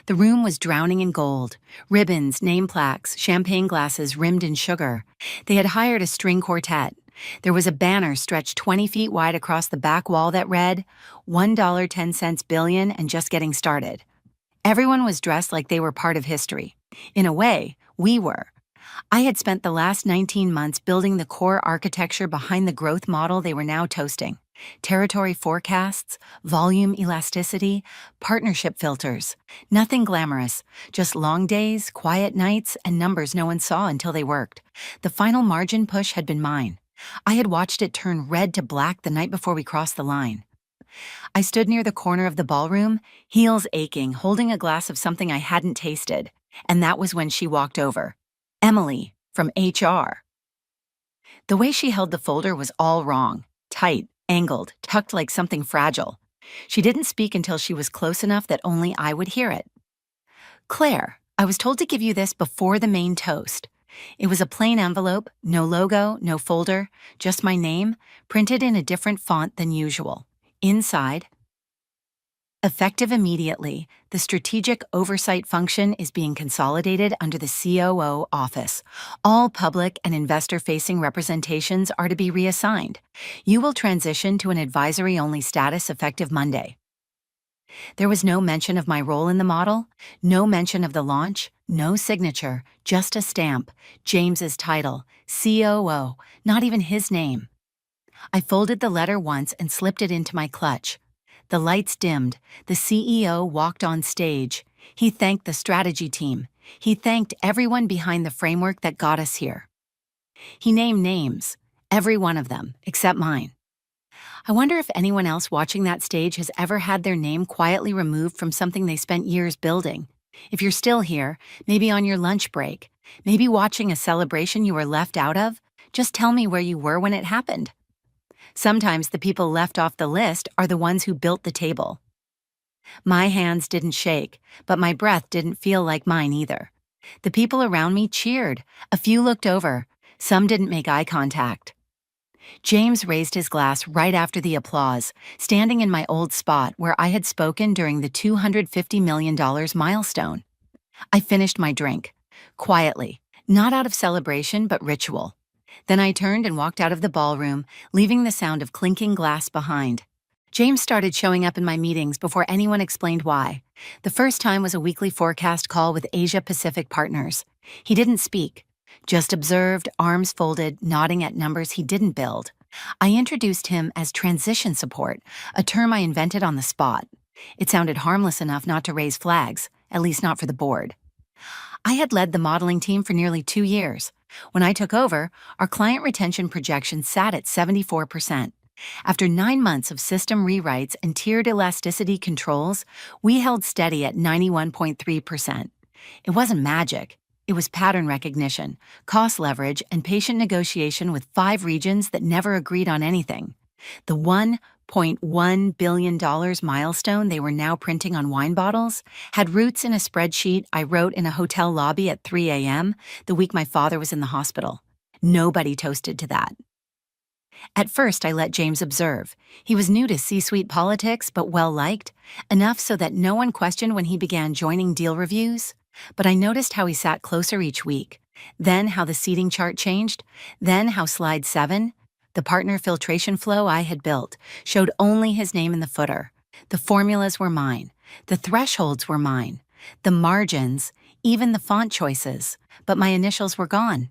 The room was drowning in gold. Ribbons, name plaques, champagne glasses rimmed in sugar. They had hired a string quartet. There was a banner stretched 20 feet wide across the back wall that read, $1.10 billion and just getting started. Everyone was dressed like they were part of history. In a way, we were. I had spent the last 19 months building the core architecture behind the growth model they were now toasting. Territory forecasts, volume elasticity, partnership filters. Nothing glamorous, just long days, quiet nights, and numbers no one saw until they worked. The final margin push had been mine. I had watched it turn red to black the night before we crossed the line. I stood near the corner of the ballroom, heels aching, holding a glass of something I hadn't tasted. And that was when she walked over. Emily, from HR. The way she held the folder was all wrong. Tight, angled, tucked like something fragile. She didn't speak until she was close enough that only I would hear it. Claire, I was told to give you this before the main toast. It was a plain envelope, no logo, no folder, just my name, printed in a different font than usual. Inside, effective immediately, the strategic oversight function is being consolidated under the COO office. All public and investor-facing representations are to be reassigned. You will transition to an advisory-only status effective Monday. There was no mention of my role in the model, no mention of the launch, no signature, just a stamp, James's title, COO, not even his name. I folded the letter once and slipped it into my clutch. The lights dimmed. The CEO walked on stage. He thanked the strategy team. He thanked everyone behind the framework that got us here. He named names, every one of them, except mine. I wonder if anyone else watching that stage has ever had their name quietly removed from something they spent years building. If you're still here, maybe on your lunch break, maybe watching a celebration you were left out of, just tell me where you were when it happened. Sometimes the people left off the list are the ones who built the table. My hands didn't shake, but my breath didn't feel like mine either. The people around me cheered. A few looked over. Some didn't make eye contact. James raised his glass right after the applause, standing in my old spot where I had spoken during the $250 million milestone. I finished my drink, quietly, not out of celebration but ritual. Then I turned and walked out of the ballroom, leaving the sound of clinking glass behind. James started showing up in my meetings before anyone explained why. The first time was a weekly forecast call with Asia Pacific partners. He didn't speak, just observed, arms folded, nodding at numbers he didn't build. I introduced him as transition support, a term I invented on the spot. It sounded harmless enough not to raise flags, at least not for the board. I had led the modeling team for nearly 2 years. When I took over, our client retention projection sat at 74%. After 9 months of system rewrites and tiered elasticity controls, we held steady at 91.3%. It wasn't magic. It was pattern recognition, cost leverage, and patient negotiation with 5 regions that never agreed on anything. The $1.1 billion milestone they were now printing on wine bottles had roots in a spreadsheet I wrote in a hotel lobby at 3 a.m. the week my father was in the hospital. Nobody toasted to that. At first, I let James observe. He was new to C-suite politics, but well-liked, enough so that no one questioned when he began joining deal reviews. But I noticed how he sat closer each week, then how the seating chart changed, then how slide 7, the partner filtration flow I had built, showed only his name in the footer. The formulas were mine. The thresholds were mine. The margins, even the font choices. But my initials were gone.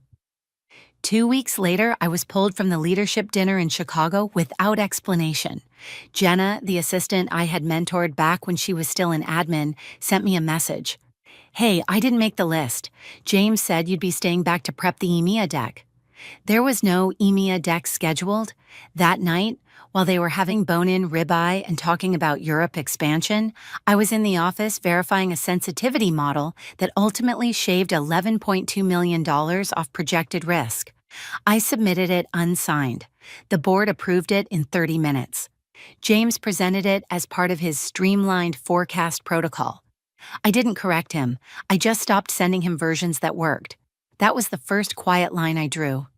2 weeks later, I was pulled from the leadership dinner in Chicago without explanation. Jenna, the assistant I had mentored back when she was still in admin, sent me a message. "Hey, I didn't make the list. James said you'd be staying back to prep the EMEA deck." There was no EMEA deck scheduled. That night, while they were having bone-in ribeye and talking about Europe expansion, I was in the office verifying a sensitivity model that ultimately shaved $11.2 million off projected risk. I submitted it unsigned. The board approved it in 30 minutes. James presented it as part of his streamlined forecast protocol. I didn't correct him. I just stopped sending him versions that worked. That was the first quiet line I drew.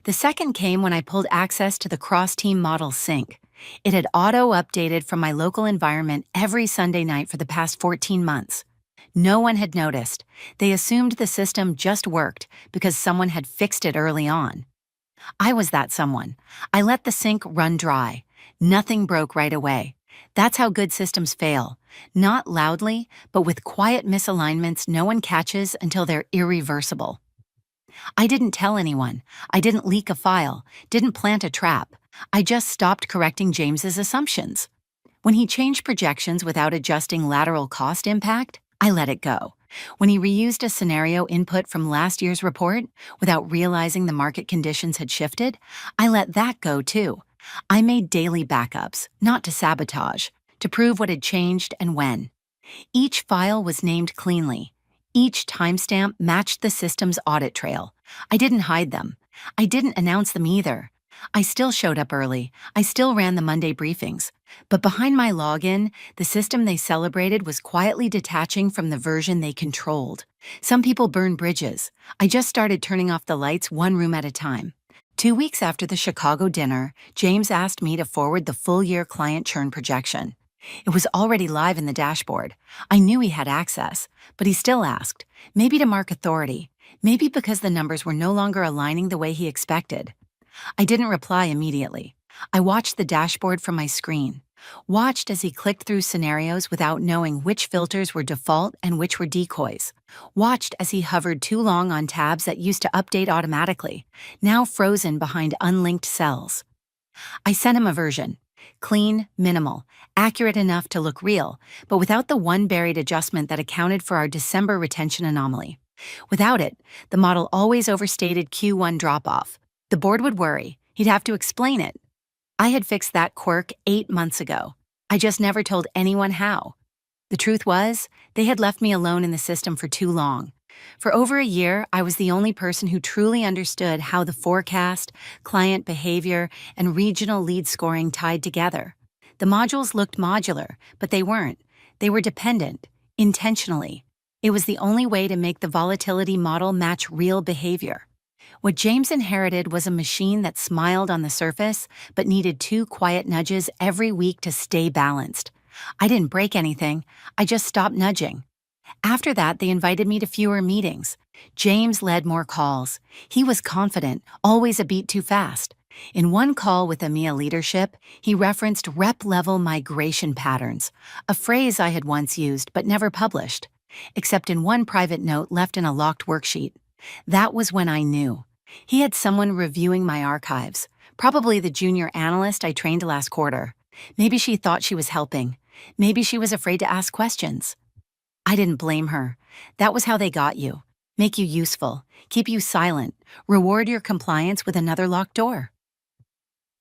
The second came when I pulled access to the cross-team model sync. It had auto-updated from my local environment every Sunday night for the past 14 months. No one had noticed. They assumed the system just worked because someone had fixed it early on. I was that someone. I let the sink run dry. Nothing broke right away. That's how good systems fail. Not loudly, but with quiet misalignments no one catches until they're irreversible. I didn't tell anyone. I didn't leak a file, didn't plant a trap. I just stopped correcting James's assumptions. When he changed projections without adjusting lateral cost impact, I let it go. When he reused a scenario input from last year's report without realizing the market conditions had shifted, I let that go too. I made daily backups, not to sabotage, to prove what had changed and when. Each file was named cleanly. Each timestamp matched the system's audit trail. I didn't hide them. I didn't announce them either. I still showed up early. I still ran the Monday briefings. But behind my login, the system they celebrated was quietly detaching from the version they controlled. Some people burn bridges. I just started turning off the lights one room at a time. 2 weeks after the Chicago dinner, James asked me to forward the full-year client churn projection. It was already live in the dashboard. I knew he had access, but he still asked, maybe to mark authority, maybe because the numbers were no longer aligning the way he expected. I didn't reply immediately. I watched the dashboard from my screen, watched as he clicked through scenarios without knowing which filters were default and which were decoys, watched as he hovered too long on tabs that used to update automatically, now frozen behind unlinked cells. I sent him a version. Clean, minimal, accurate enough to look real, but without the one buried adjustment that accounted for our December retention anomaly. Without it, the model always overstated Q1 drop-off. The board would worry. He'd have to explain it. I had fixed that quirk 8 months ago. I just never told anyone how. The truth was, they had left me alone in the system for too long. For over a year, I was the only person who truly understood how the forecast, client behavior, and regional lead scoring tied together. The modules looked modular, but they weren't. They were dependent, intentionally. It was the only way to make the volatility model match real behavior. What James inherited was a machine that smiled on the surface, but needed 2 quiet nudges every week to stay balanced. I didn't break anything. I just stopped nudging. After that, they invited me to fewer meetings. James led more calls. He was confident, always a beat too fast. In one call with EMEA leadership, he referenced rep-level migration patterns, a phrase I had once used but never published, except in one private note left in a locked worksheet. That was when I knew. He had someone reviewing my archives, probably the junior analyst I trained last quarter. Maybe she thought she was helping. Maybe she was afraid to ask questions. I didn't blame her. That was how they got you. Make you useful, keep you silent, reward your compliance with another locked door.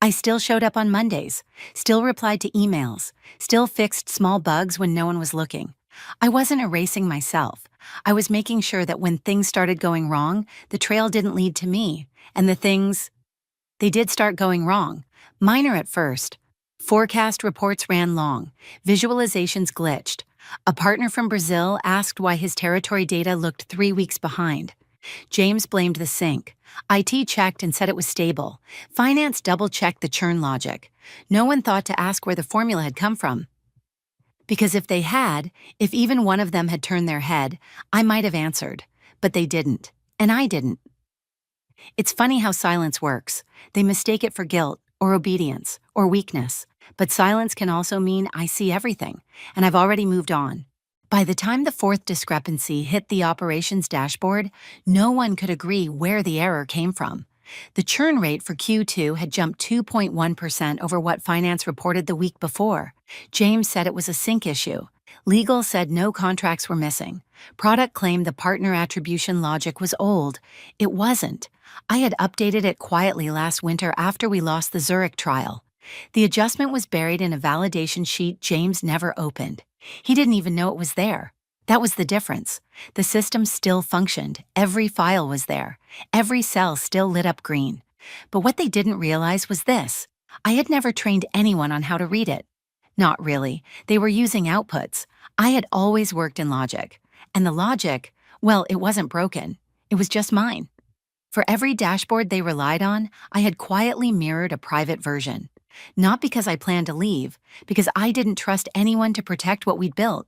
I still showed up on Mondays, still replied to emails, still fixed small bugs when no one was looking. I wasn't erasing myself. I was making sure that when things started going wrong, the trail didn't lead to me, and they did start going wrong. Minor at first. Forecast reports ran long. Visualizations glitched. A partner from Brazil asked why his territory data looked 3 weeks behind. James blamed the sync. IT checked and said it was stable. Finance double-checked the churn logic. No one thought to ask where the formula had come from. Because if they had, if even one of them had turned their head, I might have answered. But they didn't. And I didn't. It's funny how silence works. They mistake it for guilt, or obedience, or weakness. But silence can also mean I see everything, and I've already moved on. By the time the 4th discrepancy hit the operations dashboard, no one could agree where the error came from. The churn rate for Q2 had jumped 2.1% over what finance reported the week before. James said it was a sync issue. Legal said no contracts were missing. Product claimed the partner attribution logic was old. It wasn't. I had updated it quietly last winter after we lost the Zurich trial. The adjustment was buried in a validation sheet James never opened. He didn't even know it was there. That was the difference. The system still functioned. Every file was there. Every cell still lit up green. But what they didn't realize was this. I had never trained anyone on how to read it. Not really. They were using outputs. I had always worked in logic. And the logic, well, it wasn't broken. It was just mine. For every dashboard they relied on, I had quietly mirrored a private version. Not because I planned to leave, because I didn't trust anyone to protect what we'd built.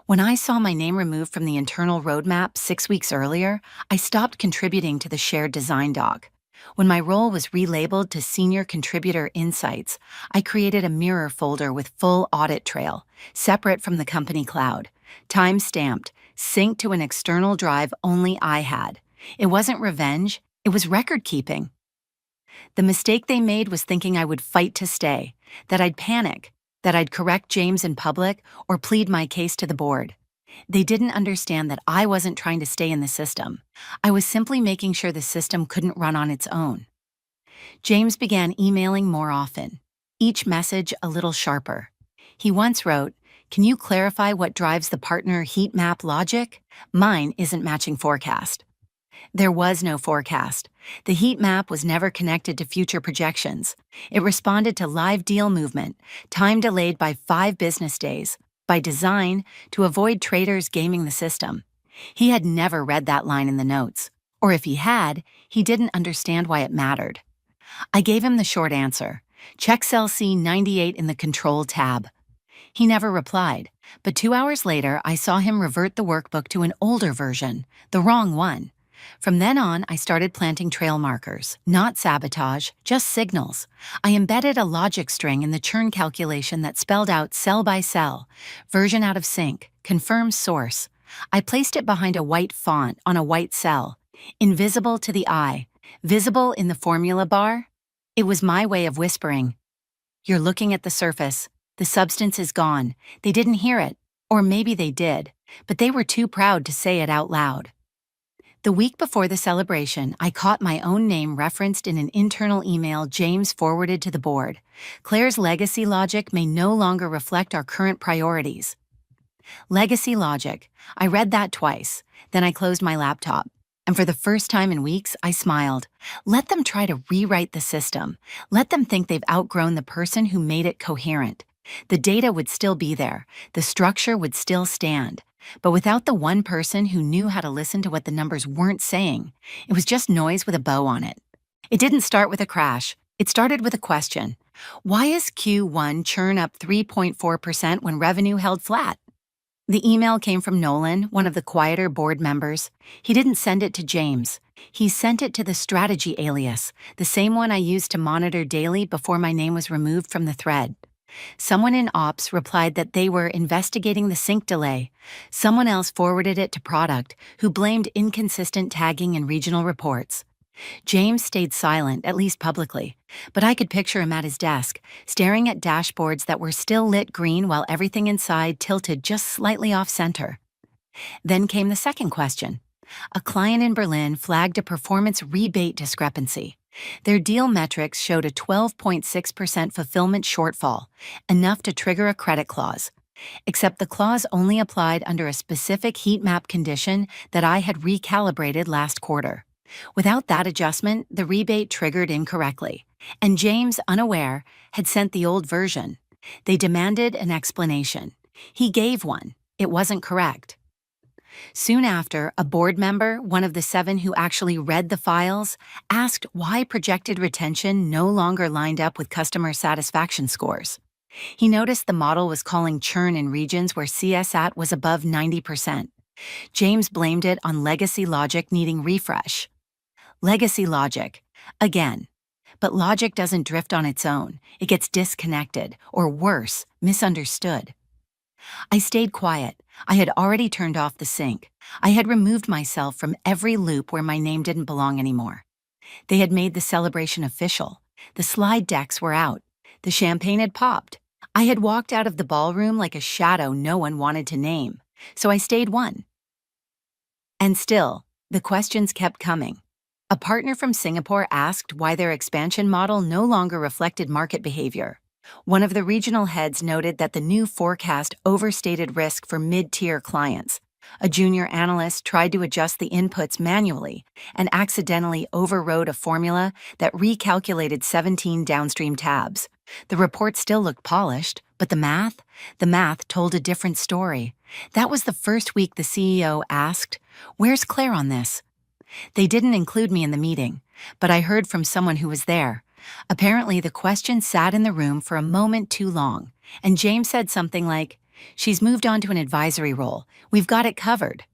When I saw my name removed from the internal roadmap 6 weeks earlier, I stopped contributing to the shared design doc. When my role was relabeled to Senior Contributor Insights, I created a mirror folder with full audit trail, separate from the company cloud, time-stamped, synced to an external drive only I had. It wasn't revenge, it was record-keeping. The mistake they made was thinking I would fight to stay, that I'd panic, that I'd correct James in public or plead my case to the board. They didn't understand that I wasn't trying to stay in the system. I was simply making sure the system couldn't run on its own. James began emailing more often, each message a little sharper. He once wrote, "Can you clarify what drives the partner heat map logic? Mine isn't matching forecast." There was no forecast. The heat map was never connected to future projections. It responded to live deal movement, time delayed by 5 business days, by design to avoid traders gaming the system. He had never read that line in the notes. Or if he had, he didn't understand why it mattered. I gave him the short answer. Check cell C98 in the Control tab. He never replied, but 2 hours later I saw him revert the workbook to an older version, the wrong one. From then on, I started planting trail markers, not sabotage, just signals. I embedded a logic string in the churn calculation that spelled out cell by cell, version out of sync, confirms source. I placed it behind a white font on a white cell, invisible to the eye, visible in the formula bar. It was my way of whispering, "You're looking at the surface. The substance is gone." They didn't hear it, or maybe they did, but they were too proud to say it out loud. The week before the celebration, I caught my own name referenced in an internal email James forwarded to the board. Claire's legacy logic may no longer reflect our current priorities. Legacy logic. I read that twice. Then I closed my laptop. And for the first time in weeks, I smiled. Let them try to rewrite the system. Let them think they've outgrown the person who made it coherent. The data would still be there. The structure would still stand. But without the one person who knew how to listen to what the numbers weren't saying, it was just noise with a bow on it. It didn't start with a crash. It started with a question. Why is Q1 churn up 3.4% when revenue held flat? The email came from Nolan, one of the quieter board members. He didn't send it to James. He sent it to the strategy alias, the same one I used to monitor daily before my name was removed from the thread. Someone in ops replied that they were investigating the sync delay. Someone else forwarded it to product, who blamed inconsistent tagging in regional reports. James stayed silent, at least publicly, but I could picture him at his desk, staring at dashboards that were still lit green while everything inside tilted just slightly off-center. Then came the second question. A client in Berlin flagged a performance rebate discrepancy. Their deal metrics showed a 12.6% fulfillment shortfall, enough to trigger a credit clause. Except the clause only applied under a specific heat map condition that I had recalibrated last quarter. Without that adjustment, the rebate triggered incorrectly, and James, unaware, had sent the old version. They demanded an explanation. He gave one. It wasn't correct. Soon after, a board member, one of the 7 who actually read the files, asked why projected retention no longer lined up with customer satisfaction scores. He noticed the model was calling churn in regions where CSAT was above 90%. James blamed it on legacy logic needing refresh. Legacy logic. Again. But logic doesn't drift on its own. It gets disconnected, or worse, misunderstood. I stayed quiet. I had already turned off the sync. I had removed myself from every loop where my name didn't belong anymore. They had made the celebration official. The slide decks were out. The champagne had popped. I had walked out of the ballroom like a shadow no one wanted to name, so I stayed one. And still, the questions kept coming. A partner from Singapore asked why their expansion model no longer reflected market behavior. One of the regional heads noted that the new forecast overstated risk for mid-tier clients. A junior analyst tried to adjust the inputs manually and accidentally overrode a formula that recalculated 17 downstream tabs. The report still looked polished, but the math told a different story. That was the first week the CEO asked, "Where's Claire on this?" They didn't include me in the meeting, but I heard from someone who was there. Apparently, the question sat in the room for a moment too long, and James said something like, She's moved on to an advisory role. We've got it covered.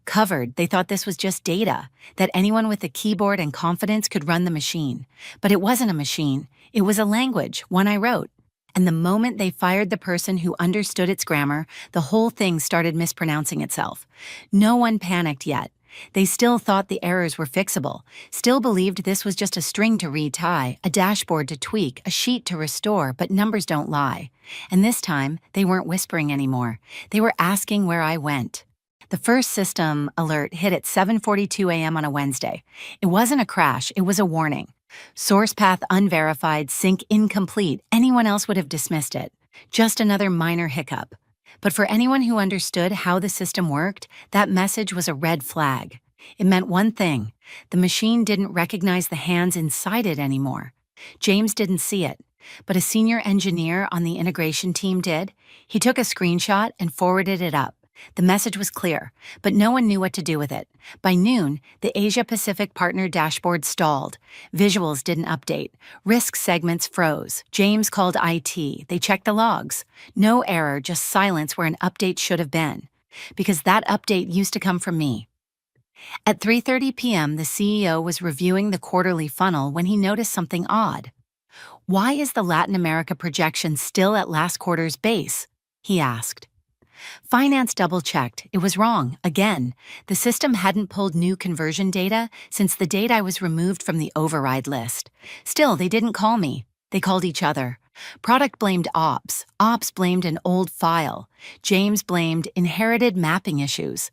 Covered, they thought this was just data, that anyone with a keyboard and confidence could run the machine. But it wasn't a machine. It was a language, one I wrote. And the moment they fired the person who understood its grammar, the whole thing started mispronouncing itself. No one panicked yet. They still thought the errors were fixable, still believed this was just a string to retie, a dashboard to tweak, a sheet to restore, but numbers don't lie. And this time, they weren't whispering anymore. They were asking where I went. The first system alert hit at 7:42 a.m. on a Wednesday. It wasn't a crash, it was a warning. Source path unverified, sync incomplete. Anyone else would have dismissed it. Just another minor hiccup. But for anyone who understood how the system worked, that message was a red flag. It meant one thing: the machine didn't recognize the hands inside it anymore. James didn't see it, but a senior engineer on the integration team did. He took a screenshot and forwarded it up. The message was clear, but no one knew what to do with it. By noon, the Asia-Pacific partner dashboard stalled. Visuals didn't update. Risk segments froze. James called IT. They checked the logs. No error, just silence where an update should have been. Because that update used to come from me. At 3:30 p.m., the CEO was reviewing the quarterly funnel when he noticed something odd. "Why is the Latin America projection still at last quarter's base?" he asked. Finance double-checked. It was wrong, again. The system hadn't pulled new conversion data since the date I was removed from the override list. Still, they didn't call me. They called each other. Product blamed ops. Ops blamed an old file. James blamed inherited mapping issues.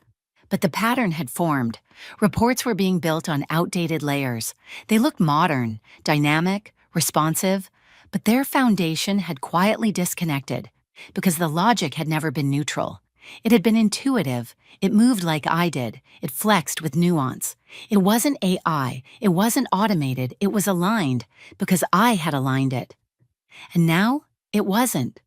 But the pattern had formed. Reports were being built on outdated layers. They looked modern, dynamic, responsive, but their foundation had quietly disconnected. Because the logic had never been neutral. It had been intuitive. It moved like I did. It flexed with nuance. It wasn't AI. It wasn't automated. It was aligned because I had aligned it. And now, it wasn't.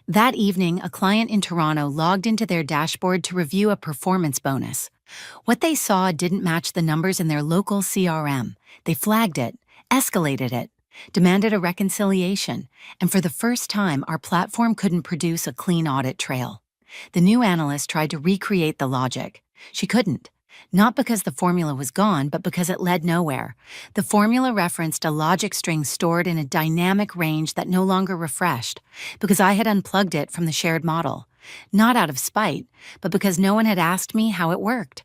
That evening, a client in Toronto logged into their dashboard to review a performance bonus. What they saw didn't match the numbers in their local CRM. They flagged it, escalated it, demanded a reconciliation, and for the first time, our platform couldn't produce a clean audit trail. The new analyst tried to recreate the logic. She couldn't. Not because the formula was gone, but because it led nowhere. The formula referenced a logic string stored in a dynamic range that no longer refreshed, because I had unplugged it from the shared model. Not out of spite, but because no one had asked me how it worked.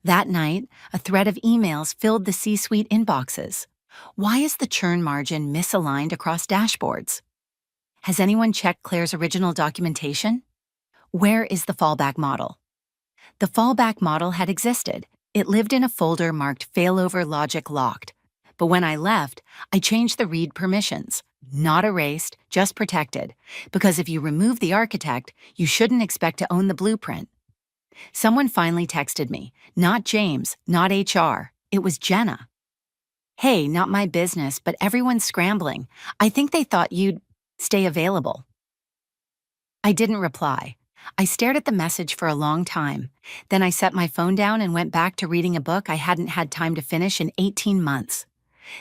That night, a thread of emails filled the C-suite inboxes. Why is the churn margin misaligned across dashboards? Has anyone checked Claire's original documentation? Where is the fallback model? The fallback model had existed. It lived in a folder marked failover logic locked. But when I left, I changed the read permissions. Not erased, just protected. Because if you remove the architect, you shouldn't expect to own the blueprint. Someone finally texted me. Not James, not HR. It was Jenna. "Hey, not my business, but everyone's scrambling. I think they thought you'd stay available." I didn't reply. I stared at the message for a long time. Then I set my phone down and went back to reading a book I hadn't had time to finish in 18 months.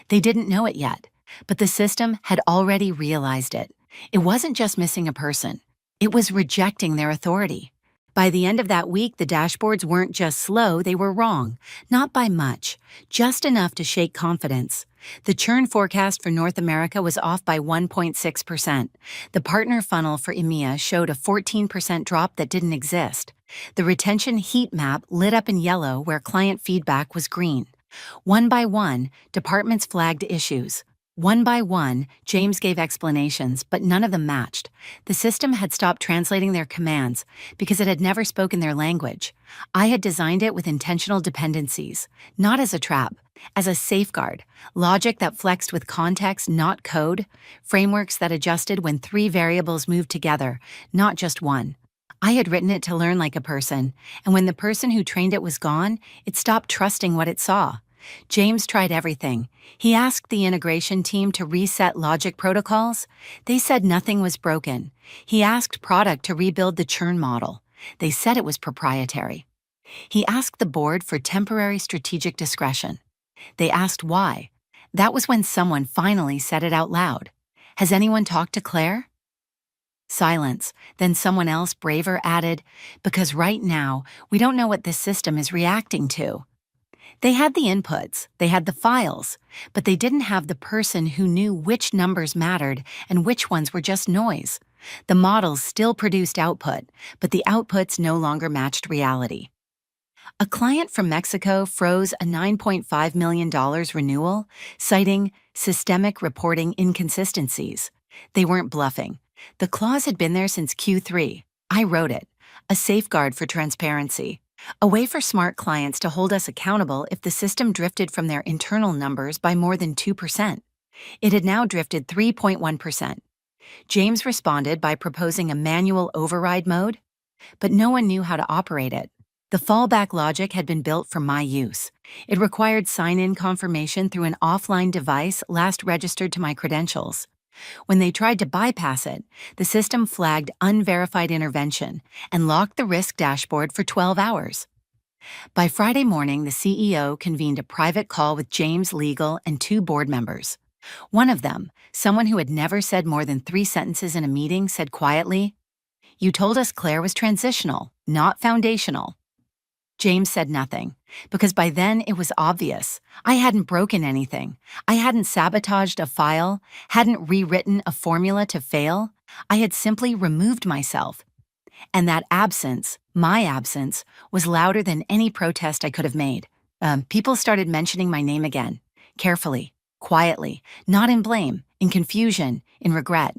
They didn't know it yet, but the system had already realized it. It wasn't just missing a person. It was rejecting their authority. By the end of that week, the dashboards weren't just slow, they were wrong. Not by much, just enough to shake confidence. The churn forecast for North America was off by 1.6%. The partner funnel for EMEA showed a 14% drop that didn't exist. The retention heat map lit up in yellow where client feedback was green. One by one, departments flagged issues. One by one, James gave explanations, but none of them matched. The system had stopped translating their commands because it had never spoken their language. I had designed it with intentional dependencies, not as a trap, as a safeguard, logic that flexed with context, not code, frameworks that adjusted when 3 variables moved together, not just one. I had written it to learn like a person, and when the person who trained it was gone, it stopped trusting what it saw. James tried everything. He asked the integration team to reset logic protocols. They said nothing was broken. He asked product to rebuild the churn model. They said it was proprietary. He asked the board for temporary strategic discretion. They asked why. That was when someone finally said it out loud. "Has anyone talked to Claire?" Silence. Then someone else, braver, added, because right now, we don't know what this system is reacting to. They had the inputs, they had the files, but they didn't have the person who knew which numbers mattered and which ones were just noise. The models still produced output, but the outputs no longer matched reality. A client from Mexico froze a $9.5 million renewal, citing systemic reporting inconsistencies. They weren't bluffing. The clause had been there since Q3. I wrote it. A safeguard for transparency. A way for smart clients to hold us accountable if the system drifted from their internal numbers by more than 2%. It had now drifted 3.1%. James responded by proposing a manual override mode, but no one knew how to operate it. The fallback logic had been built for my use. It required sign-in confirmation through an offline device last registered to my credentials. When they tried to bypass it, the system flagged unverified intervention and locked the risk dashboard for 12 hours. By Friday morning, the CEO convened a private call with James' legal and 2 board members. One of them, someone who had never said more than 3 sentences in a meeting, said quietly, "You told us Claire was transitional, not foundational." James said nothing, because by then it was obvious. I hadn't broken anything. I hadn't sabotaged a file, hadn't rewritten a formula to fail. I had simply removed myself. And that absence, my absence, was louder than any protest I could have made. People started mentioning my name again, carefully, quietly, not in blame, in confusion, in regret.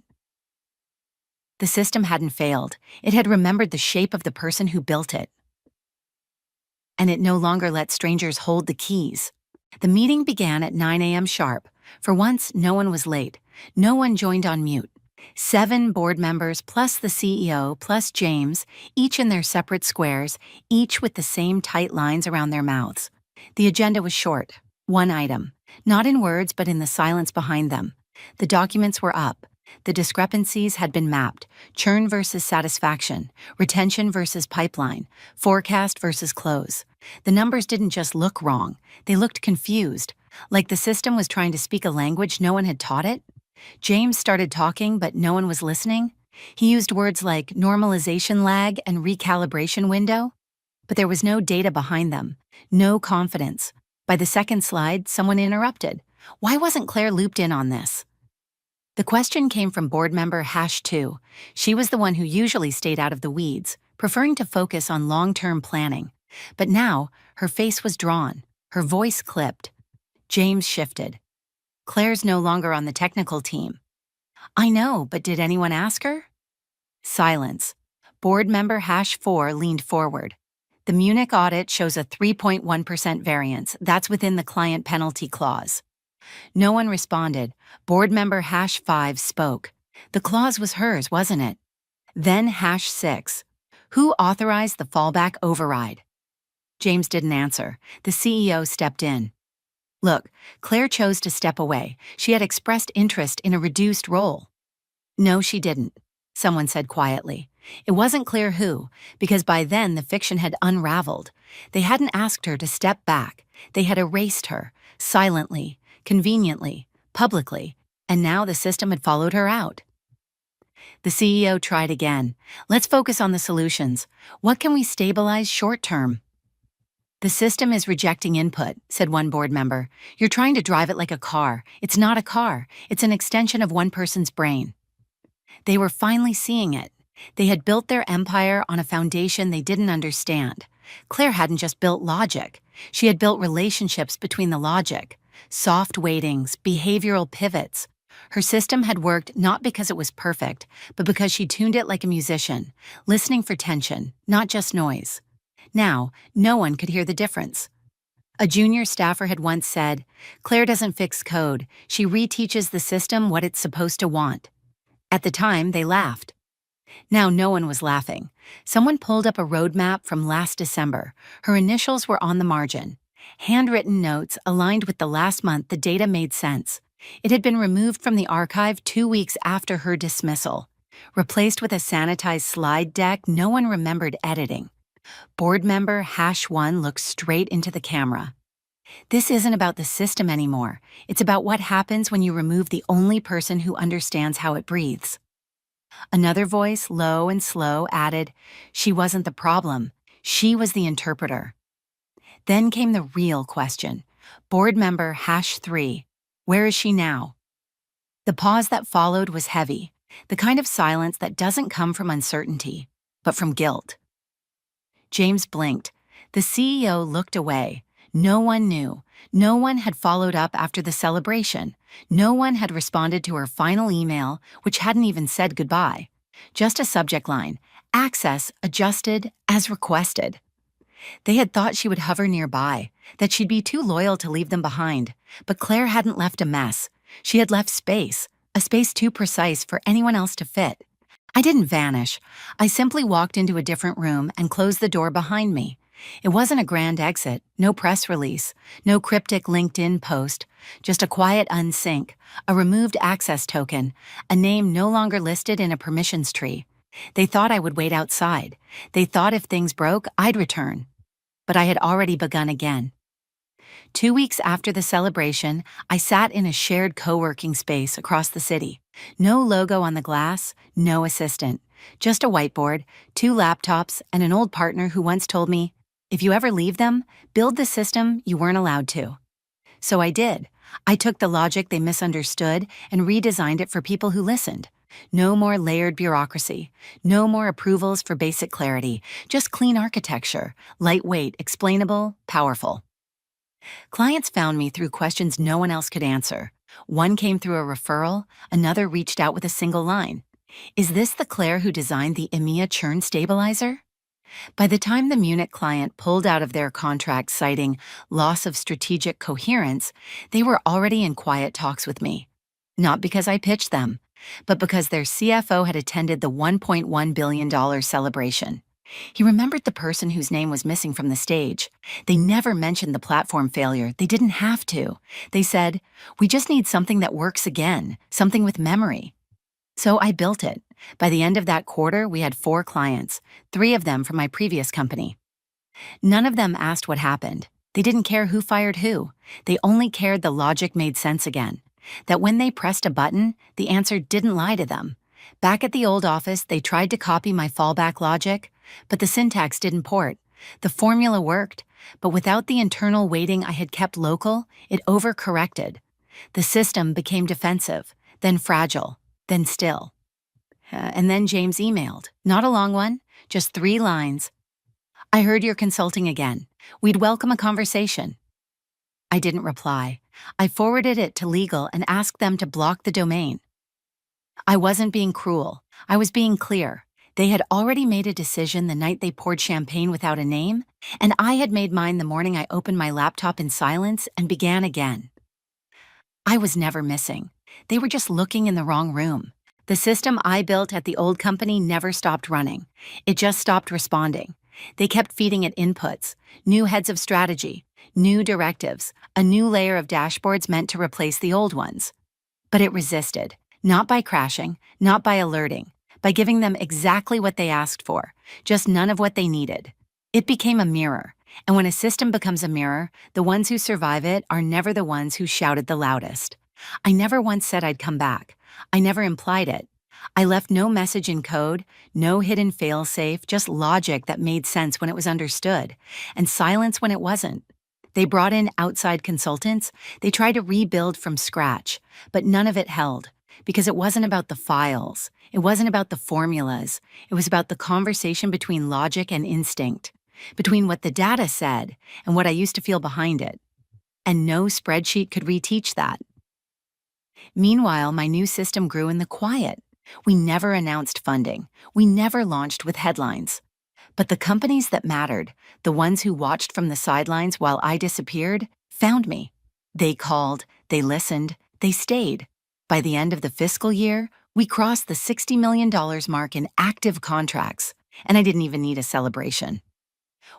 The system hadn't failed. It had remembered the shape of the person who built it. And it no longer let strangers hold the keys. The meeting began at 9 a.m. sharp. For once, no one was late. No one joined on mute. 7 board members plus the CEO plus James, each in their separate squares, each with the same tight lines around their mouths. The agenda was short. 1 item. Not in words, but in the silence behind them. The documents were up. The discrepancies had been mapped. Churn versus satisfaction, retention versus pipeline, forecast versus close. The numbers didn't just look wrong, they looked confused, like the system was trying to speak a language no one had taught it. James started talking, but no one was listening. He used words like normalization lag and recalibration window, but there was no data behind them, no confidence. By the second slide, someone interrupted. Why wasn't Claire looped in on this? The question came from board member #2. She was the one who usually stayed out of the weeds, preferring to focus on long-term planning. But now, her face was drawn, her voice clipped. James shifted. Claire's no longer on the technical team. I know, but did anyone ask her? Silence. Board member #4 leaned forward. The Munich audit shows a 3.1% variance. That's within the client penalty clause. No one responded. Board member #5 spoke. The clause was hers, wasn't it? Then #6. Who authorized the fallback override? James didn't answer. The CEO stepped in. Look, Claire chose to step away. She had expressed interest in a reduced role. No, she didn't, someone said quietly. It wasn't clear who, because by then the fiction had unraveled. They hadn't asked her to step back. They had erased her, silently, conveniently, publicly, and now the system had followed her out. The CEO tried again. Let's focus on the solutions. What can we stabilize short term? The system is rejecting input, said one board member. You're trying to drive it like a car. It's not a car. It's an extension of one person's brain. They were finally seeing it. They had built their empire on a foundation they didn't understand. Claire hadn't just built logic. She had built relationships between the logic. Soft weightings, behavioral pivots. Her system had worked not because it was perfect, but because she tuned it like a musician, listening for tension, not just noise. Now, no one could hear the difference. A junior staffer had once said, Claire doesn't fix code, she reteaches the system what it's supposed to want. At the time, they laughed. Now no one was laughing. Someone pulled up a roadmap from last December. Her initials were on the margin. Handwritten notes aligned with the last month the data made sense. It had been removed from the archive 2 weeks after her dismissal. Replaced with a sanitized slide deck no one remembered editing. Board member #1 looked straight into the camera. This isn't about the system anymore. It's about what happens when you remove the only person who understands how it breathes. Another voice, low and slow, added, "She wasn't the problem. She was the interpreter." Then came the real question. Board member #3. Where is she now? The pause that followed was heavy, the kind of silence that doesn't come from uncertainty, but from guilt. James blinked. The CEO looked away. No one knew. No one had followed up after the celebration. No one had responded to her final email, which hadn't even said goodbye. Just a subject line, access adjusted as requested. They had thought she would hover nearby, that she'd be too loyal to leave them behind. But Claire hadn't left a mess. She had left space, a space too precise for anyone else to fit. I didn't vanish. I simply walked into a different room and closed the door behind me. It wasn't a grand exit, no press release, no cryptic LinkedIn post, just a quiet unsync, a removed access token, a name no longer listed in a permissions tree. They thought I would wait outside. They thought if things broke, I'd return. But I had already begun again. 2 weeks after the celebration, I sat in a shared co-working space across the city. No logo on the glass, no assistant. Just a whiteboard, 2 laptops, and an old partner who once told me, "If you ever leave them, build the system you weren't allowed to." So I did. I took the logic they misunderstood and redesigned it for people who listened. No more layered bureaucracy. No more approvals for basic clarity. Just clean architecture. Lightweight, explainable, powerful. Clients found me through questions no one else could answer. One came through a referral, another reached out with a single line. "Is this the Claire who designed the EMEA churn stabilizer?" By the time the Munich client pulled out of their contract citing loss of strategic coherence, they were already in quiet talks with me. Not because I pitched them, but because their CFO had attended the $1.1 billion celebration. He remembered the person whose name was missing from the stage. They never mentioned the platform failure. They didn't have to. They said, "We just need something that works again, something with memory." So I built it. By the end of that quarter, we had 4 clients, 3 of them from my previous company. None of them asked what happened. They didn't care who fired who. They only cared the logic made sense again. That when they pressed a button, the answer didn't lie to them. Back at the old office, they tried to copy my fallback logic, but the syntax didn't port. The formula worked, but without the internal weighting I had kept local, it overcorrected. The system became defensive, then fragile, then still. And then James emailed. Not a long one, just 3 lines. "I heard you're consulting again. We'd welcome a conversation." I didn't reply. I forwarded it to legal and asked them to block the domain. I wasn't being cruel. I was being clear. They had already made a decision the night they poured champagne without a name, and I had made mine the morning I opened my laptop in silence and began again. I was never missing. They were just looking in the wrong room. The system I built at the old company never stopped running. It just stopped responding. They kept feeding it inputs, new heads of strategy, new directives, a new layer of dashboards meant to replace the old ones. But it resisted, not by crashing, not by alerting, by giving them exactly what they asked for, just none of what they needed. It became a mirror, and when a system becomes a mirror, the ones who survive it are never the ones who shouted the loudest. I never once said I'd come back. I never implied it. I left no message in code, no hidden fail-safe, just logic that made sense when it was understood, and silence when it wasn't. They brought in outside consultants. They tried to rebuild from scratch, but none of it held, because it wasn't about the files. It wasn't about the formulas. It was about the conversation between logic and instinct, between what the data said and what I used to feel behind it. And no spreadsheet could reteach that. Meanwhile, my new system grew in the quiet. We never announced funding. We never launched with headlines. But the companies that mattered, the ones who watched from the sidelines while I disappeared, found me. They called, they listened, they stayed. By the end of the fiscal year, we crossed the $60 million mark in active contracts, and I didn't even need a celebration.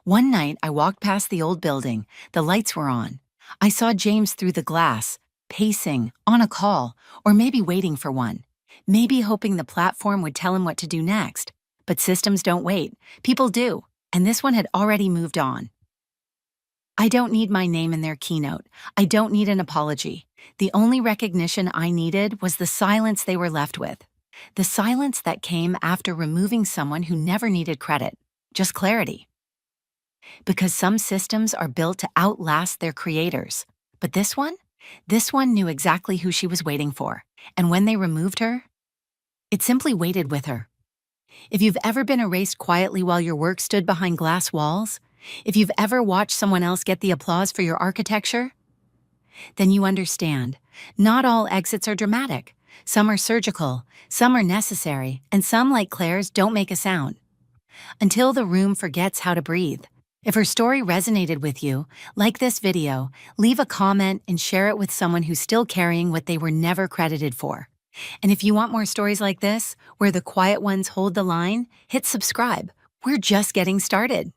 One night, I walked past the old building. The lights were on. I saw James through the glass, pacing, on a call, or maybe waiting for one. Maybe hoping the platform would tell him what to do next. But systems don't wait. People do, and this one had already moved on. I don't need my name in their keynote. I don't need an apology. The only recognition I needed was the silence they were left with. The silence that came after removing someone who never needed credit, just clarity. Because some systems are built to outlast their creators. But this one knew exactly who she was waiting for. And when they removed her, it simply waited with her. If you've ever been erased quietly while your work stood behind glass walls, if you've ever watched someone else get the applause for your architecture, then you understand. Not all exits are dramatic. Some are surgical, some are necessary, and some, like Claire's, don't make a sound. Until the room forgets how to breathe. If her story resonated with you, like this video, leave a comment and share it with someone who's still carrying what they were never credited for. And if you want more stories like this, where the quiet ones hold the line, hit subscribe. We're just getting started.